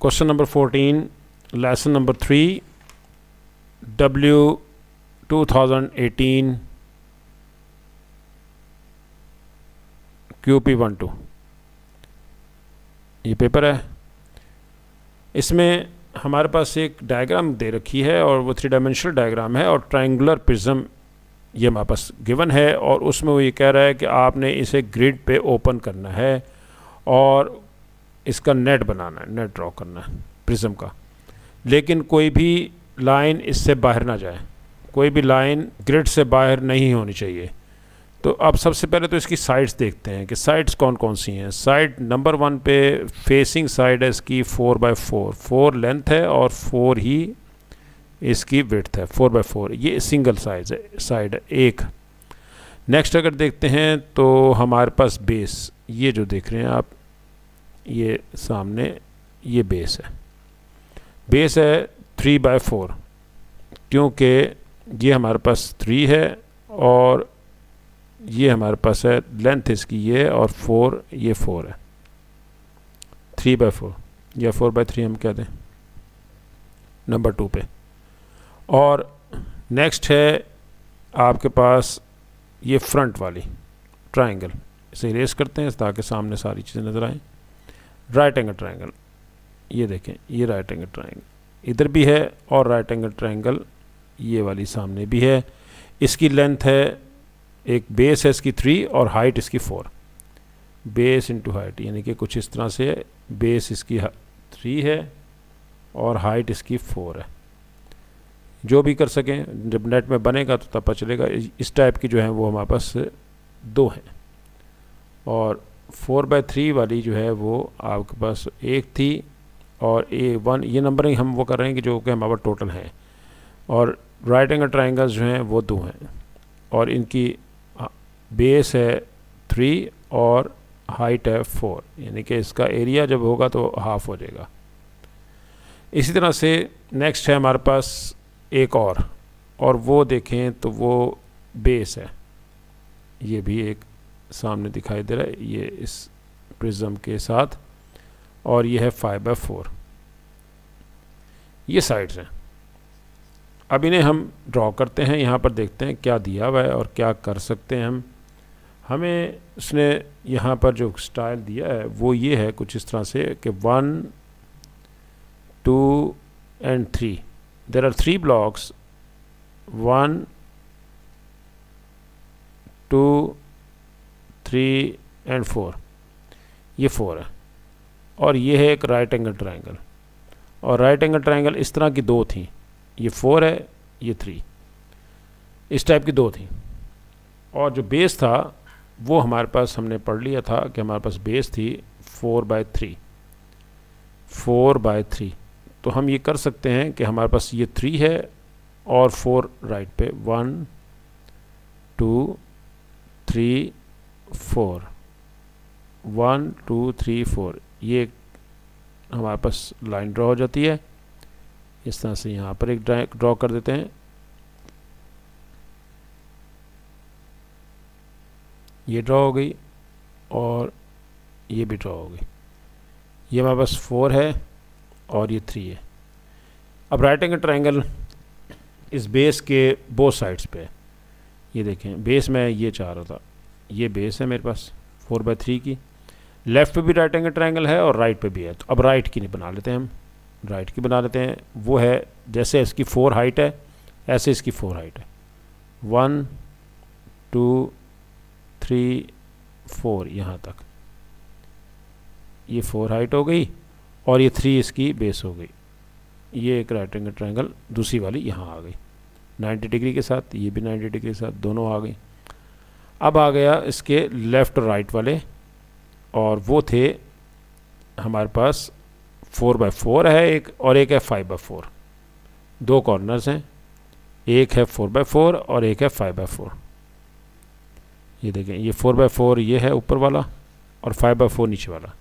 Question number 14, lesson number 3, W 2018 QP12, ये paper है। इसमें हमारे पास एक डायग्राम दे रखी है और वो 3 डायमेंशनल डायग्राम है और ट्रायंगुलर प्रिज्म ये हमारे पास गिवन है, और उसमें वो ये कह रहा है कि आपने इसे ग्रिड पे ओपन करना है और इसका नेट बनाना है, नेट ड्रॉ करना है प्रिज्म का, लेकिन कोई भी लाइन इससे बाहर ना जाए, कोई भी लाइन ग्रिड से बाहर नहीं होनी चाहिए। तो अब सबसे पहले तो इसकी साइड्स देखते हैं कि साइड्स कौन कौन सी हैं। साइड नंबर 1 पे फेसिंग साइड है इसकी 4x4, 4 लेंथ है और 4 ही इसकी विड्थ है, 4x4, ये सिंगल साइड है एक। नेक्स्ट अगर देखते हैं तो हमारे पास बेस, ये जो देख रहे हैं आप, ये सामने ये बेस है, बेस है 3x4, क्योंकि ये हमारे पास 3 है और ये हमारे पास है लेंथ इसकी ये है और 4 ये 4 है, 3x4 या 4x3 हम कह दें नंबर 2 पे। और नेक्स्ट है आपके पास ये फ्रंट वाली ट्रायंगल, इसे इरेज करते हैं ताकि सामने सारी चीज़ें नज़र आएँ। राइट एंगल ट्रायंगल, ये देखें, ये राइट एंगल ट्रायंगल इधर भी है और राइट एंगल ट्रायंगल ये वाली सामने भी है। इसकी लेंथ है, एक बेस है इसकी 3 और हाइट इसकी 4, बेस इंटू हाइट, यानी कि कुछ इस तरह से बेस इसकी 3 है और हाइट इसकी 4 है। जो भी कर सकें, जब नेट में बनेगा तो तब पता चलेगा। इस टाइप की जो है वो हमारे पास 2 हैं, और 4x3 वाली जो है वो आपके पास एक थी और A1, ये नंबरिंग हम वो कर रहे हैं कि जो कि हमारे पास टोटल हैं। और राइट एंगल ट्रायंगल्स जो हैं वो 2 हैं और इनकी बेस है 3 और हाइट है 4, यानी कि इसका एरिया जब होगा तो हाफ हो जाएगा। इसी तरह से नेक्स्ट है हमारे पास एक और वो देखें तो वो बेस है, ये भी एक सामने दिखाई दे रहा है, ये इस प्रिज्म के साथ, और ये है 5x4। ये साइड्स हैं। अब इन्हें हम ड्रॉ करते हैं, यहाँ पर देखते हैं क्या दिया हुआ है और क्या कर सकते हैं हम। हमें उसने यहाँ पर जो स्टाइल दिया है वो ये है कुछ इस तरह से कि 1 2 and 3, there are 3 blocks, 1 2 3 and 4, ये 4 है और ये है एक राइट एंगल ट्रायंगल। और राइट एंगल ट्रायंगल इस तरह की 2 थी, ये 4 है, ये 3, इस टाइप की 2 थी। और जो बेस था वो हमारे पास हमने पढ़ लिया था कि हमारे पास बेस थी 4x3, 4x3। तो हम ये कर सकते हैं कि हमारे पास ये 3 है और 4 राइट पे, 1 2 3 4, 1 2 3 4, ये हमारे पास लाइन ड्रॉ हो जाती है। इस तरह से यहाँ पर एक ड्रॉ कर देते हैं, ये ड्रॉ हो गई और ये भी ड्रॉ हो गई। ये हमारे पास 4 है और ये 3 है। अब राइट एंगल ट्रायंगल इस बेस के बोथ साइड्स पे है। ये देखें, बेस में ये चाह रहा था, ये बेस है मेरे पास 4x3 की, लेफ़्ट पे भी राइट एंगल ट्रायंगल है और राइट पे भी है। तो अब राइट की नहीं बना लेते हैं हम, राइट की बना लेते हैं। वो है जैसे इसकी 4 हाइट है ऐसे इसकी 4 हाइट है, 1 2 3 4, यहाँ तक ये 4 हाइट हो गई और ये 3 इसकी बेस हो गई। ये एक राइट एंगल ट्रायंगल दूसरी वाली यहाँ आ गई 90 डिग्री के साथ, ये भी 90 डिग्री के साथ, दोनों आ गई। अब आ गया इसके लेफ़्ट और राइट वाले, और वो थे हमारे पास 4x4 है एक और एक है 5x4। 2 कॉर्नर्स हैं, एक है 4x4 और एक है 5x4। ये देखें, ये 4x4 ये है ऊपर वाला और 5x4 नीचे वाला,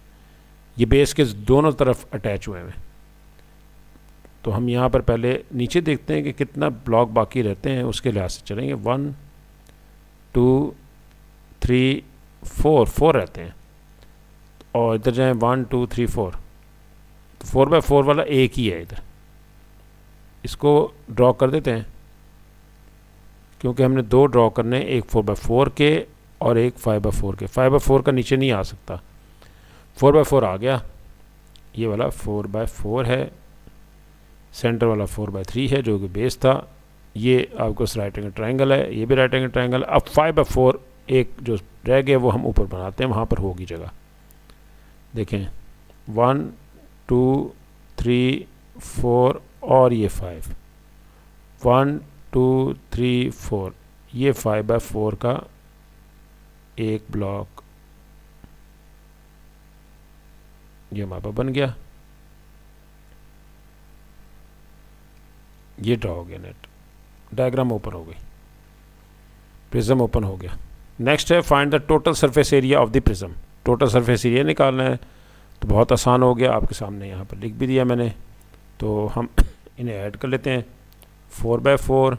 ये बेस के दोनों तरफ अटैच हुए हैं। तो हम यहाँ पर पहले नीचे देखते हैं कि कितना ब्लॉक बाकी रहते हैं, उसके लिहाज से चलेंगे। 1 2 3 4 रहते हैं, और इधर जाएं 1 2 3 4, तो 4x4 वाला एक ही है इधर, इसको ड्रॉ कर देते हैं क्योंकि हमने दो ड्रॉ करने, एक 4x4 के और एक 5x4 के। 5x4 का नीचे नहीं आ सकता, 4x4 आ गया, ये वाला 4x4 है, सेंटर वाला 4x3 है जो कि बेस था। ये आपको राइट एंगल ट्रायंगल है, ये भी राइट एंगल ट्रायंगल। अब 5x4 एक जो रह गया वो हम ऊपर बनाते हैं, वहाँ पर होगी जगह। देखें 1 2 3 4 और ये 5, 1 2 3 4, ये 5x4 का एक ब्लॉक ये हमारे पास बन गया। ये ड्रॉ हो गया, नेट डायग्राम ओपन हो गई, प्रिज्म ओपन हो गया। नेक्स्ट है find the total surface area of the prism. Total surface area निकालना है, तो बहुत आसान हो गया, आपके सामने यहाँ पर लिख भी दिया मैंने। तो हम इन्हें ऐड कर लेते हैं, 4x4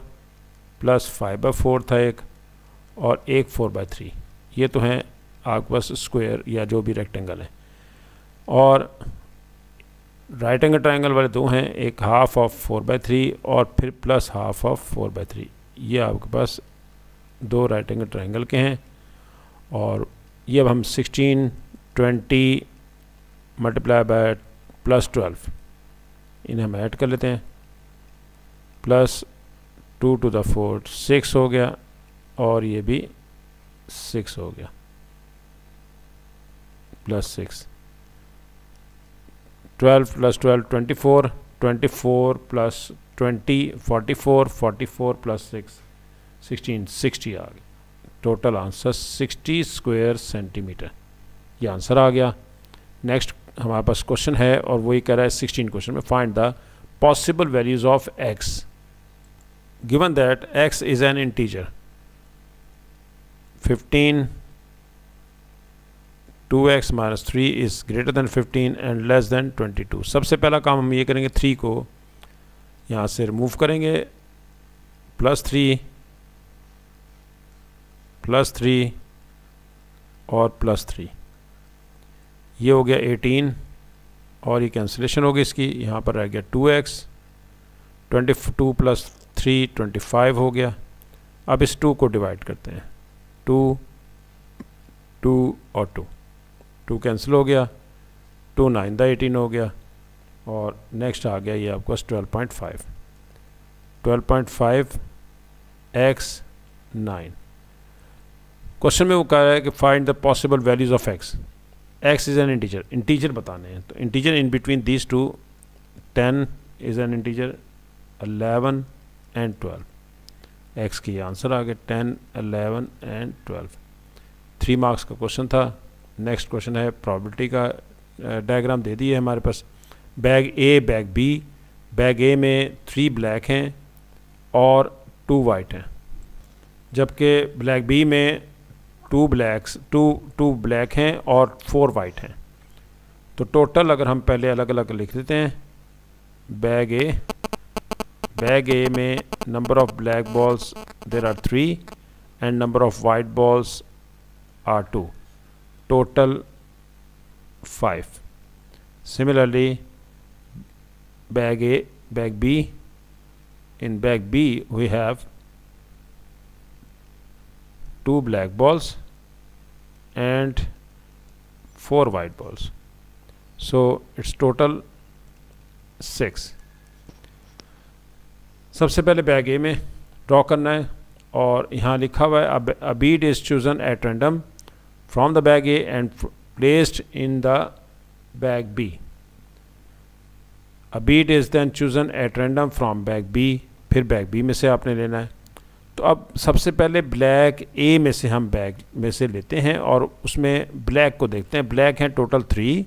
प्लस 5x4 था एक, और एक 4x3, ये तो हैं आपके पास स्क्वायर या जो भी रेक्टेंगल है। और राइट एंगल ट्रायंगल वाले दो हैं, एक हाफ ऑफ 4x3 और फिर प्लस हाफ ऑफ 4x3, ये आपके पास दो राइट एंगल ट्रायंगल के हैं। और ये अब हम 16 20 मल्टीप्लाई बाय प्लस 12 इन्हें हम ऐड कर लेते हैं, प्लस 2 to the 4 6 हो गया, और ये भी 6 हो गया, प्लस 6, 12 प्लस 12 24, 24 प्लस 20 44, 44 प्लस 6 16, 60 आ गया। टोटल आंसर 60 स्क्वायर सेंटीमीटर, ये आंसर आ गया। नेक्स्ट हमारे पास क्वेश्चन है और वही कह रहा है 16 क्वेश्चन में, find the possible values of x given that x is an integer 15, 2x minus 3 is greater than 15 and less than 22। सबसे पहला काम हम ये करेंगे, 3 को यहाँ से रिमूव करेंगे, प्लस 3 और प्लस 3, ये हो गया 18, और ये कैंसिलेशन होगी इसकी, यहाँ पर रह गया 2x, 22 प्लस 3 25 हो गया। अब इस 2 को डिवाइड करते हैं, 2 2 और 2 कैंसिल हो गया, 2 9 दा 18 हो गया, और नेक्स्ट आ गया ये आपको 12.5 x 9। क्वेश्चन में वो कह रहा है कि find the possible values of x is an integer, integer बताने हैं। तो integer in between these two, 10 is an integer, 11 and 12, x की आंसर आ गया 10 11 एंड 12। 3 मार्क्स का क्वेश्चन था। नेक्स्ट क्वेश्चन है प्रोबेबिलिटी का, डायग्राम दे दी है हमारे पास, bag A bag B, bag A में 3 ब्लैक हैं और 2 वाइट हैं, जबकि ब्लैक बी में 2 ब्लैक हैं और 4 वाइट हैं। तो टोटल अगर हम पहले अलग अलग लिख देते हैं, बैग ए में number of black balls there are 3 and number of white balls are 2, total 5। Similarly bag B, in bag B we have 2 black balls and 4 white balls, so it's total 6। सबसे पहले bag A में draw करना है, और यहाँ लिखा हुआ है a bead is chosen at random from the bag A and placed in the bag B। A bead is then chosen at random from bag B, फिर बैग बी में से आपने लेना है। तो अब सबसे पहले ब्लैक ए में से हम बैग में से लेते हैं और उसमें ब्लैक को देखते हैं। ब्लैक हैं टोटल 3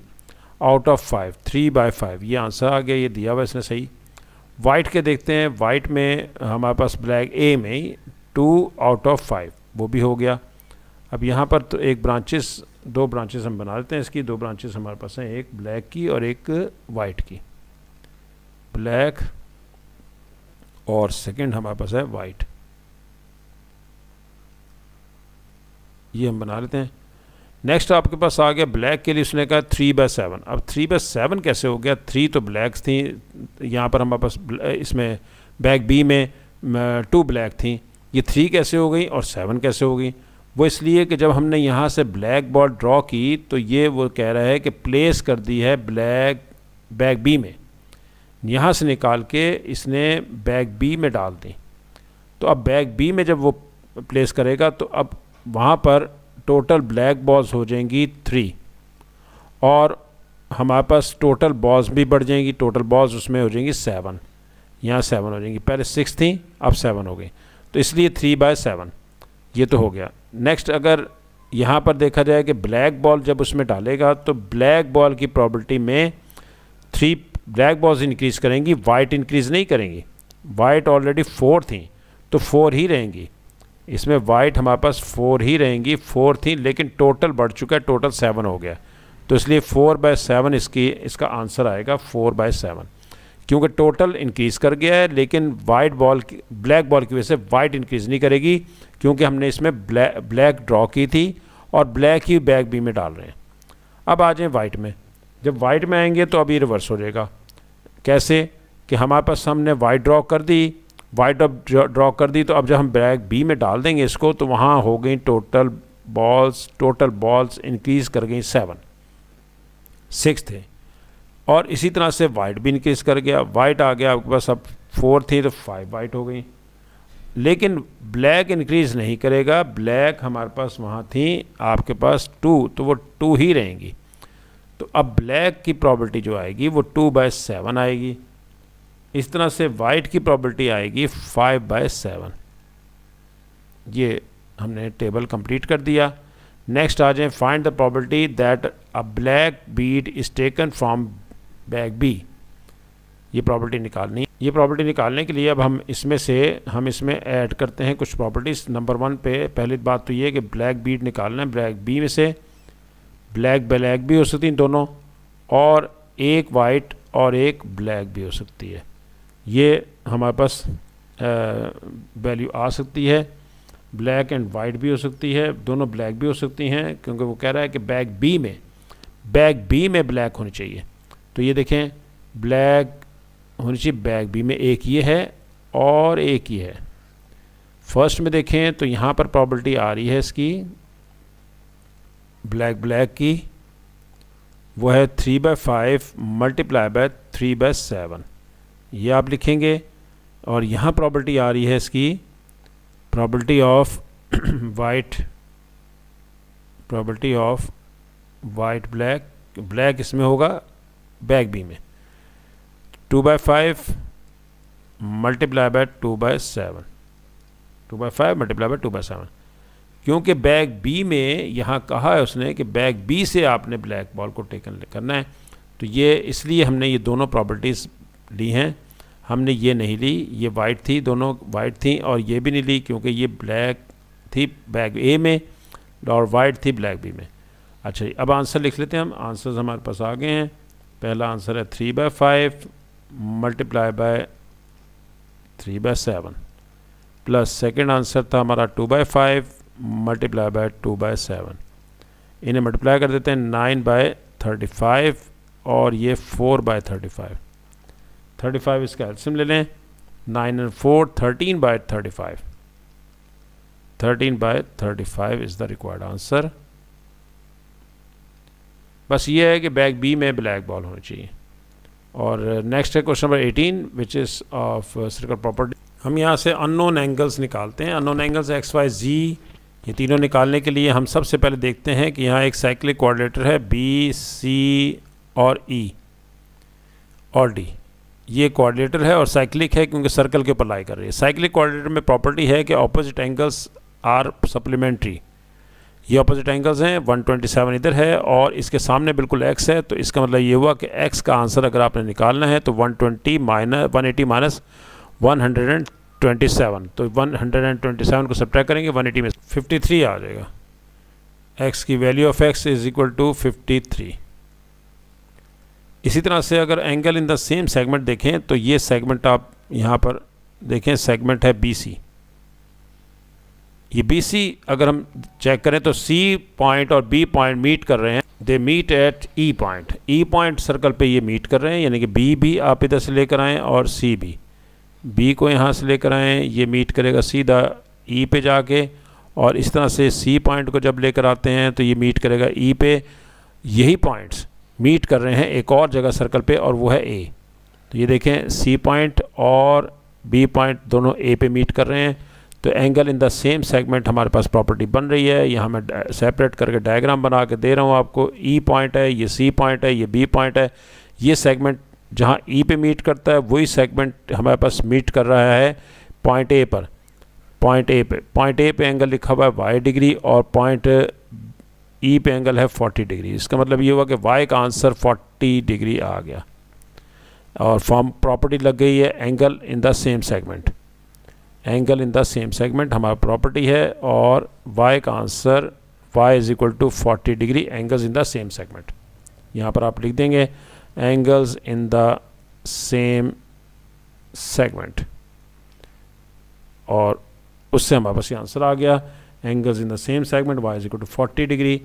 आउट ऑफ 5, 3/5, ये आंसर आ गया, ये दिया हुआ इसने सही। वाइट के देखते हैं, वाइट में हमारे पास ब्लैक ए में 2 आउट ऑफ 5, वो भी हो गया। अब यहाँ पर तो दो ब्रांचेस हम बना लेते हैं इसकी। 2 ब्रांचेस हमारे पास हैं, एक ब्लैक की और एक वाइट की। ब्लैक और सेकंड हमारे पास है वाइट, ये हम बना लेते हैं। नेक्स्ट आपके पास आ गया ब्लैक के लिए, उसने कहा 3/7। अब 3/7 कैसे हो गया? 3 तो ब्लैक्स थी, यहाँ पर हमारे पास इसमें बैग बी में 2 ब्लैक थी, ये 3 कैसे हो गई और 7 कैसे हो गई? वो इसलिए कि जब हमने यहाँ से ब्लैक बॉल ड्रॉ की तो ये वो कह रहा है कि प्लेस कर दी है ब्लैक बैग बी में, यहाँ से निकाल के इसने बैग बी में डाल दी। तो अब बैग बी में जब वो प्लेस करेगा तो अब वहाँ पर टोटल ब्लैक बॉल्स हो जाएंगी 3 और हमारे पास टोटल बॉल्स भी बढ़ जाएंगी, टोटल बॉल्स उसमें हो जाएंगी 7, यहाँ 7 हो जाएंगी, पहले 6 थी अब 7 हो गई, तो इसलिए 3/7 ये तो हो गया। नेक्स्ट अगर यहाँ पर देखा जाए कि ब्लैक बॉल जब उसमें डालेगा तो ब्लैक बॉल की प्रॉपर्टी में 3 ब्लैक बॉल्स इंक्रीज़ करेंगी, वाइट इंक्रीज़ नहीं करेंगी। वाइट ऑलरेडी 4 थी तो 4 ही रहेंगी, इसमें वाइट हमारे पास 4 ही रहेंगी, 4 थी लेकिन टोटल बढ़ चुका है, टोटल 7 हो गया, तो इसलिए 4/7 इसका आंसर आएगा 4/7, क्योंकि टोटल इंक्रीज़ कर गया है लेकिन वाइट बॉल की ब्लैक बॉल की वजह से वाइट इंक्रीज़ नहीं करेगी, क्योंकि हमने इसमें ब्लैक ड्रॉ की थी और ब्लैक ही बैग बी में डाल रहे हैं। अब आ जाएँ वाइट में, जब वाइट में आएंगे तो अभी रिवर्स हो जाएगा। कैसे कि हमारे पास हमने वाइट ड्रॉ कर दी, वाइट ड्रॉ कर दी, तो अब जब हम ब्लैक बी में डाल देंगे इसको तो वहाँ हो गई टोटल बॉल्स इंक्रीज़ कर गई 6 थे, और इसी तरह से वाइट भी इंक्रीज़ कर गया, वाइट आ गया आपके पास, अब 4 थी तो 5 वाइट हो गई, लेकिन ब्लैक इंक्रीज़ नहीं करेगा, ब्लैक हमारे पास वहाँ थी आपके पास 2, तो वो 2 ही रहेंगी। तो अब ब्लैक की प्रॉपर्टी जो आएगी वो 2/7 आएगी, इस तरह से वाइट की प्रॉपर्टी आएगी 5/7। ये हमने टेबल कंप्लीट कर दिया। नेक्स्ट आ जाए, find the property that a black bead is taken from bag B. ये प्रॉपर्टी निकालनी, ये प्रॉपर्टी निकालने के लिए अब हम इसमें ऐड करते हैं कुछ प्रॉपर्टीज़। नंबर 1 पे पहली बात तो ये है कि ब्लैक बीड निकालना है, ब्लैक बी में से ब्लैक भी हो सकती हैं दोनों, और एक वाइट और एक ब्लैक भी हो सकती है, ये हमारे पास वैल्यू आ सकती है। ब्लैक एंड वाइट भी हो सकती है, दोनों ब्लैक भी हो सकती हैं, क्योंकि वो कह रहा है कि बैग बी में ब्लैक होनी चाहिए। तो ये देखें ब्लैक होनी चाहिए बैग बी में, एक ये है और एक ये है। फर्स्ट में देखें तो यहाँ पर प्रॉपर्टी आ रही है इसकी ब्लैक की, वो है 3/5 मल्टीप्लाई बाय 3/7, ये आप लिखेंगे। और यहाँ प्रॉपर्टी आ रही है इसकी प्रॉपर्टी ऑफ वाइट ब्लैक इसमें होगा बैग बी में 2/5 मल्टीप्लाई बाय 2/7, 2/5 मल्टीप्लाई बाय 2/7, क्योंकि बैग बी में यहाँ कहा है उसने कि बैग बी से आपने ब्लैक बॉल को टेकन करना है, तो ये इसलिए हमने ये दोनों प्रॉपर्टीज़ ली हैं। हमने ये नहीं ली, ये वाइट थी, दोनों वाइट थी, और ये भी नहीं ली क्योंकि ये ब्लैक थी बैग ए में और वाइट थी ब्लैक बी में। अच्छा जी, अब आंसर लिख लेते हैं हम। आंसर्स हमारे पास आ गए हैं। पहला आंसर है 3/5 multiply by 3/7 plus second answer था हमारा 2/5 मल्टीप्लाई बाय 2/7। इन्हें मल्टीप्लाई कर देते हैं 9/35 और ये 4/35। 35 इसका एल्सियम ले लें, 9 और 4 13/35। 13/35 इज़ द रिक्वायर्ड आंसर। बस ये है कि बैग बी में ब्लैक बॉल होनी चाहिए। और नेक्स्ट है question number 18 which is of circle property. हम यहाँ से अननोन एंगल्स निकालते हैं। अननोन एंगल्स एक्स वाई जी, ये तीनों निकालने के लिए हम सबसे पहले देखते हैं कि यहाँ एक साइक्लिक कोऑर्डिनेटर है बी सी और ई और डी। ये कोऑर्डिनेटर है और साइक्लिक है क्योंकि सर्कल के ऊपर लाई कर रही है। साइक्लिक कोऑर्डिनेटर में प्रॉपर्टी है कि ऑपोजिट एंगल्स आर सप्लीमेंट्री। ये ऑपोजिट एंगल्स हैं, 127 इधर है और इसके सामने बिल्कुल x है, तो इसका मतलब ये हुआ कि x का आंसर अगर आपने निकालना है तो 180 माइनस 127, तो 127 को सब्ट्रैक्ट करेंगे 180 में 53 आ जाएगा। x की value of x is equal to 53। इसी तरह से अगर angle in the same segment देखें तो ये सेगमेंट आप यहाँ पर देखें, सेगमेंट है BC, ये बी सी अगर हम चेक करें तो सी पॉइंट और बी पॉइंट मीट कर रहे हैं, they meet at E point. E point circle पे ये मीट कर रहे हैं, यानी कि बी भी आप इधर से लेकर आएँ और सी भी, बी को यहाँ से लेकर आएँ, ये मीट करेगा सीधा ई पे जाके, और इस तरह से सी पॉइंट को जब लेकर आते हैं तो ये मीट करेगा ई पे। यही पॉइंट्स मीट कर रहे हैं एक और जगह सर्कल पे, और वो है ए। तो ये देखें सी पॉइंट और बी पॉइंट दोनों ए पे मीट कर रहे हैं, तो angle in the same segment हमारे पास प्रॉपर्टी बन रही है। यहाँ मैं सेपरेट करके डायग्राम बना के दे रहा हूँ आपको। ई पॉइंट है, ये सी पॉइंट है, ये बी पॉइंट है। ये सेगमेंट जहाँ ई पे मीट करता है वही सेगमेंट हमारे पास मीट कर रहा है पॉइंट ए पर। पॉइंट ए पे एंगल लिखा हुआ है वाई डिग्री, और पॉइंट ई पे एंगल है 40 डिग्री। इसका मतलब ये हुआ कि वाई का आंसर 40 डिग्री आ गया, और फॉर्म प्रॉपर्टी लग गई है angle in the same segment. Angle in the same segment हमारा प्रॉपर्टी है, और y का answer y is equal to 40 degree angles in the same segment. यहाँ पर आप लिख देंगे angles in the same segment, और उससे हमारे पास ये आंसर आ गया angles in the same segment y is equal to 40 degree.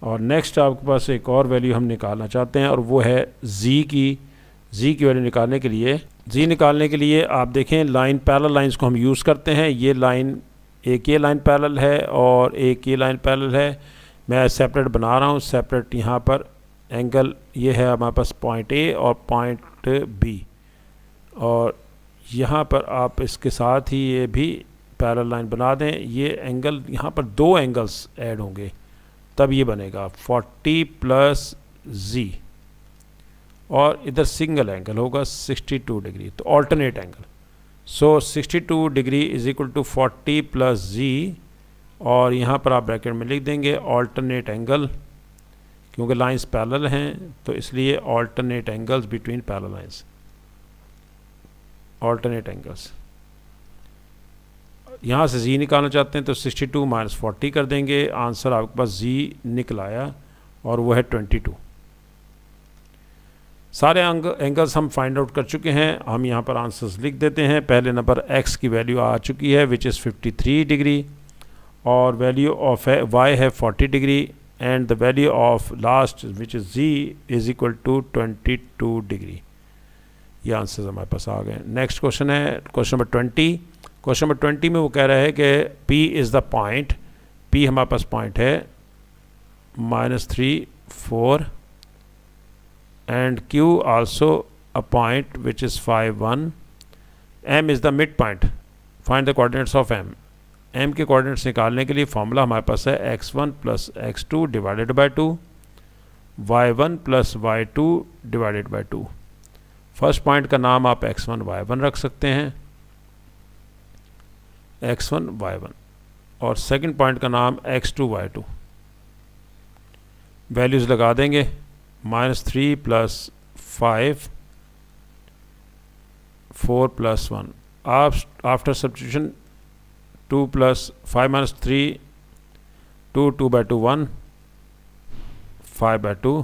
और नेक्स्ट आपके पास एक और वैल्यू हम निकालना चाहते हैं, और वो है z की वैल्यू निकालने के लिए आप देखें लाइन पैरेलल लाइंस को हम यूज़ करते हैं। ये लाइन, एक ये लाइन पैरेलल है और एक ये लाइन पैरेलल है। मैं सेपरेट बना रहा हूँ, सेपरेट। यहाँ पर एंगल ये है हमारे पास पॉइंट ए और पॉइंट बी, और यहाँ पर आप इसके साथ ही ये भी पैरेलल लाइन बना दें। ये एंगल, यहाँ पर दो एंगल्स ऐड होंगे तब ये बनेगा 40 प्लस जी, और इधर सिंगल एंगल होगा 62 डिग्री, तो alternate angle. So 62 degree is equal to 40 plus g, और यहाँ पर आप ब्रैकेट में लिख देंगे ऑल्टरनेट एंगल, क्योंकि लाइंस पैरेलल हैं तो इसलिए alternate angles between parallel lines, alternate angles. यहाँ से जी निकालना चाहते हैं तो 62 माइनस 40 कर देंगे, आंसर आपके पास जी निकल आया, और वो है 22। सारे एंगल्स हम फाइंड आउट कर चुके हैं। हम यहाँ पर आंसर्स लिख देते हैं। पहले नंबर x की वैल्यू आ चुकी है विच इज़ 53 डिग्री, और वैल्यू ऑफ y है 40 degree, and the value of last which is z is equal to 22 degree. ये आंसर्स हमारे पास आ गए। नेक्स्ट क्वेश्चन है क्वेश्चन नंबर 20। क्वेश्चन नंबर 20 में वो कह रहा है कि P is the point, P हमारे पास पॉइंट है -3 4, and Q also a point which is 5 1, M is the midpoint, find the coordinates of M। M के कोऑर्डिनेट्स निकालने के लिए फॉर्मूला हमारे पास है x1 plus x2 divided by 2, y1 plus y2 divided by 2। First point का नाम आप x1 y1 रख सकते हैं, x1 y1, और सेकंड पॉइंट का नाम x2 y2। वैल्यूज़ लगा देंगे, -3 plus 5 4 plus 1, after substitution 2 plus 5 minus 3 2 2 by 2 1 5 by 2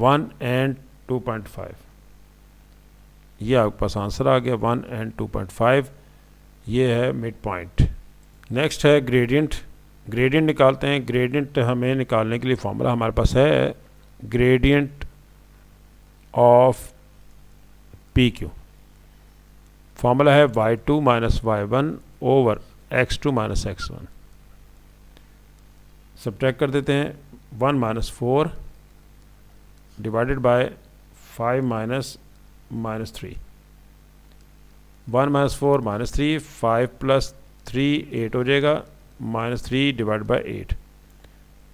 1 and 2.5। ये आपके पास आंसर आ गया 1 एंड 2.5। ये है मिड पॉइंट। नेक्स्ट है ग्रेडियंट। ग्रेडियंट निकालते हैं। ग्रेडियंट हमें निकालने के लिए फॉर्मूला हमारे पास है gradient of P Q. Formula है y2 minus y1 over x2 minus x1। Subtract कर देते हैं, 1 minus 4 divided by 5 minus -3, 1 minus 4 -3, 5 plus 3 8 हो जाएगा, -3 divide by 8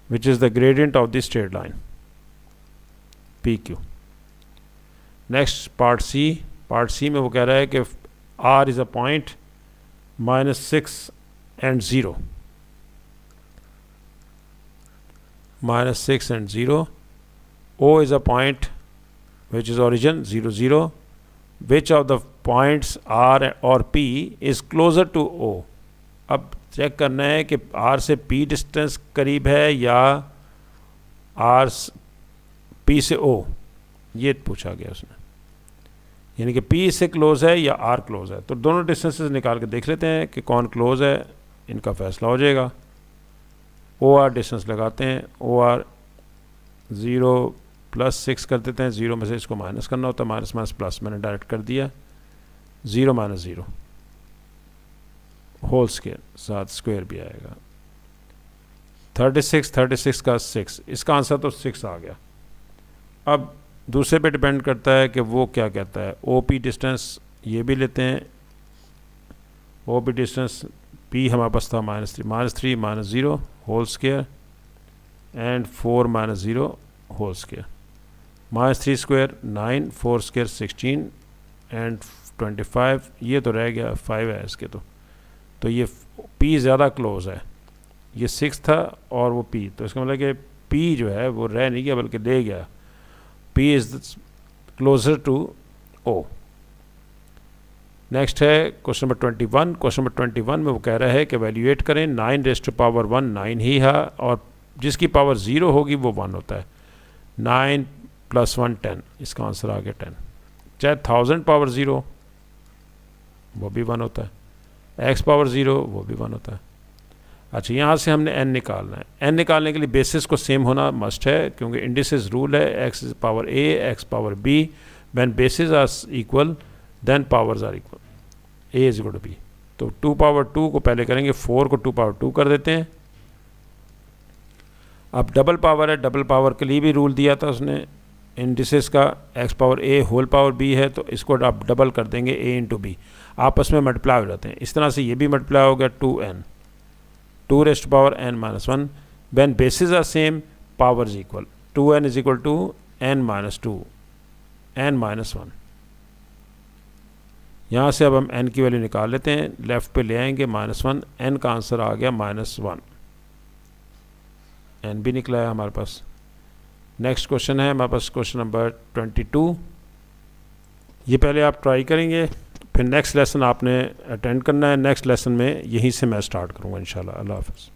which is the gradient of the straight line P Q. Next part C. Part C में वो कह रहा है कि R is a point -6 and 0, -6 and 0। O is a point which is origin 0 0, which of the points R or P is closer to O। अब check करना है कि R से P डिस्टेंस करीब है या R P से O, ये पूछा गया उसने, यानी कि P से क्लोज है या R क्लोज है। तो दोनों डिस्टेंसेस निकाल के देख लेते हैं कि कौन क्लोज है। इनका फैसला हो जाएगा। ओ आर डिस्टेंस लगाते हैं, ओ आर 0 + 6 कर देते हैं, 0 में से इसको माइनस करना होता है, माइनस माइनस प्लस मैंने डायरेक्ट कर दिया, 0 - 0 होल स्क्वायर, साथ स्क्वायर भी आएगा। 36 का 6, इसका आंसर तो 6 आ गया। अब दूसरे पे डिपेंड करता है कि वो क्या कहता है। ओ पी डिस्टेंस ये भी लेते हैं, ओ पी डिस्टेंस पी हमारे पास था -3 - 0 whole square and 4 - 0 whole square, -3 square 9, 4 square 16 and 25, ये तो रह गया 5 है इसके तो ये पी ज़्यादा क्लोज है, ये 6 था और वो पी, तो इसका मतलब कि पी जो है वो रह नहीं गया बल्कि ले गया। P is closer to O. Next है क्वेश्चन नंबर 21। क्वेश्चन नंबर 21 में वो कह रहा है कि वैल्यूएट करें 9⁻1 9 ही है और जिसकी पावर 0 होगी वो 1 होता है। 9 + 1 10, इसका आंसर आ गया 10। चाहे 1000 पावर 0 वो भी 1 होता है, x पावर 0 वो भी 1 होता है। अच्छा, यहाँ से हमने n निकालना है। n निकालने के लिए बेसिस को सेम होना मस्ट है क्योंकि इंडिसेस रूल है x power a x power b, when bases are equal then powers are equal, a = b। तो 2 पावर 2 को पहले करेंगे, 4 को 2 पावर 2 कर देते हैं। अब डबल पावर है, डबल पावर के लिए भी रूल दिया था उसने इंडिसेस का, x power a whole power b है तो इसको आप डबल कर देंगे, a × b, आपस में मल्टीप्लाई हो जाते हैं। इस तरह से ये भी मल्टीप्लाई हो गया 2n, 2⁻n - 1, when bases are same powers equal, 2n = n - 2 n - 1। यहाँ से अब हम n की वैल्यू निकाल लेते हैं, लेफ़्ट पे ले आएंगे -1, n का आंसर आ गया -1, n भी निकला है हमारे पास। नेक्स्ट क्वेश्चन है हमारे पास क्वेश्चन नंबर 22। ये पहले आप ट्राई करेंगे, फिर नेक्स्ट लेसन आपने अटेंड करना है। नेक्स्ट लेसन में यहीं से मैं स्टार्ट करूँगा इंशाल्लाह। अल्लाह हाफ़िज़।